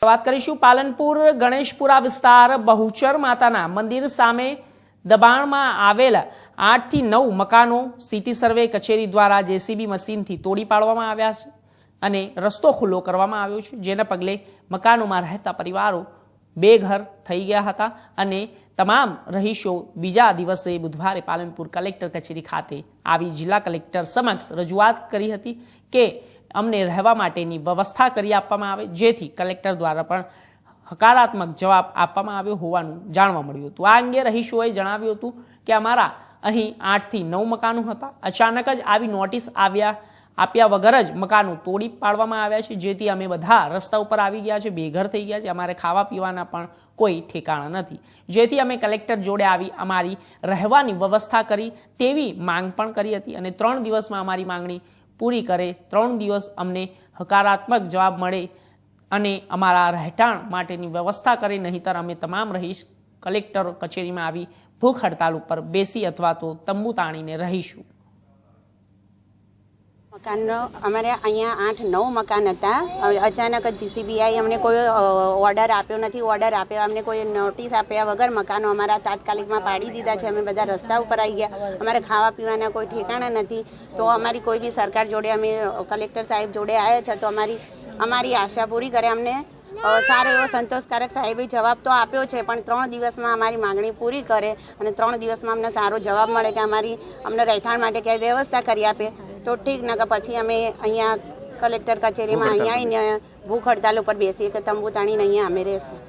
વાત કરીશું પાલનપુર ગણેશપુરા વિસ્તાર બહુચર માતાના મંદિર સામે દબાણમાં આવેલા 8 થી 9 મકાનો સિટી સર્વે કચેરી દ્વારા જેસીબી મશીનથી તોડી પાડવામાં આવ્યા છે અને રસ્તો ખુલ્લો કરવામાં આવ્યો છે, જેના પગલે મકાનોમાં રહેતા પરિવારો બેઘર થઈ ગયા હતા અને તમામ રહીશો બીજા દિવસે બુધવારે પાલનપુર કલેક્ટર કચેરી ખાતે આવી જિલ્લા કલેક્ટર સમક્ષ રજૂઆત કરી હતી કે અમને રહેવા માટેની વ્યવસ્થા કરી આપવામાં આવે, જેથી કલેક્ટર દ્વારા પણ હકારાત્મક જવાબ આપવામાં આવ્યો હોવાનું જાણવા મળ્યું હતું। આ અંગે રહીશોએ જણાવ્યું હતું કે અમારા અહીં 8 થી 9 મકાનો હતા, અચાનક જ આવી નોટિસ આપ્યા વગર જ મકાનો તોડી પાડવામાં આવ્યા છે, જેથી અમે બધા રસ્તા ઉપર આવી ગયા છે, બેઘર થઈ ગયા છે, અમારે ખાવા પીવાના પણ કોઈ ઠેકાણા નથી, જેથી અમે કલેક્ટર જોડે આવી અમારી રહેવાની વ્યવસ્થા કરી તેવી માંગ પણ કરી હતી અને 3 દિવસમાં અમારી માંગણી પૂરી કરે, 3 દિવસ અમને હકારાત્મક જવાબ મળે અને અમારા રહેઠાણ માટેની વ્યવસ્થા કરે, નહીંતર અમે તમામ રહીશ કલેક્ટર કચેરીમાં આવી ભૂખ હડતાલ ઉપર બેસી અથવા તો તંબુ તાણીને રહીશું। મકાનનો અમારે અહીંયા 8-9 મકાન હતા, અચાનક જ જીસીબી આવી, અમને કોઈ ઓર્ડર આપ્યો નથી, ઓર્ડર આપ્યો અમને કોઈ નોટિસ આપ્યા વગર મકાનો અમારા તાત્કાલિકમાં પાડી દીધા છે। અમે બધા રસ્તા ઉપર આવી ગયા, અમારે ખાવા પીવાના કોઈ ઠેકાણા નથી, તો અમારી કોઈ બી સરકાર જોડે અમે કલેક્ટર સાહેબ જોડે આવ્યા છે તો અમારી આશા પૂરી કરે, અમને સારો એવો સંતોષકારક સાહેબે જવાબ તો આપ્યો છે, પણ 3 દિવસમાં અમારી માંગણી પૂરી કરે અને 3 દિવસમાં અમને સારો જવાબ મળે કે અમને રહેઠાણ માટે ક્યાંય વ્યવસ્થા કરી આપે તો ઠીક, ન કે પછી અમે અહીંયા કલેક્ટર કચેરીમાં અહીંયા આવીને ભૂખ હડતાલ ઉપર બેસીએ કે તંબુ તાણીને અહીંયા અમે રહેશું।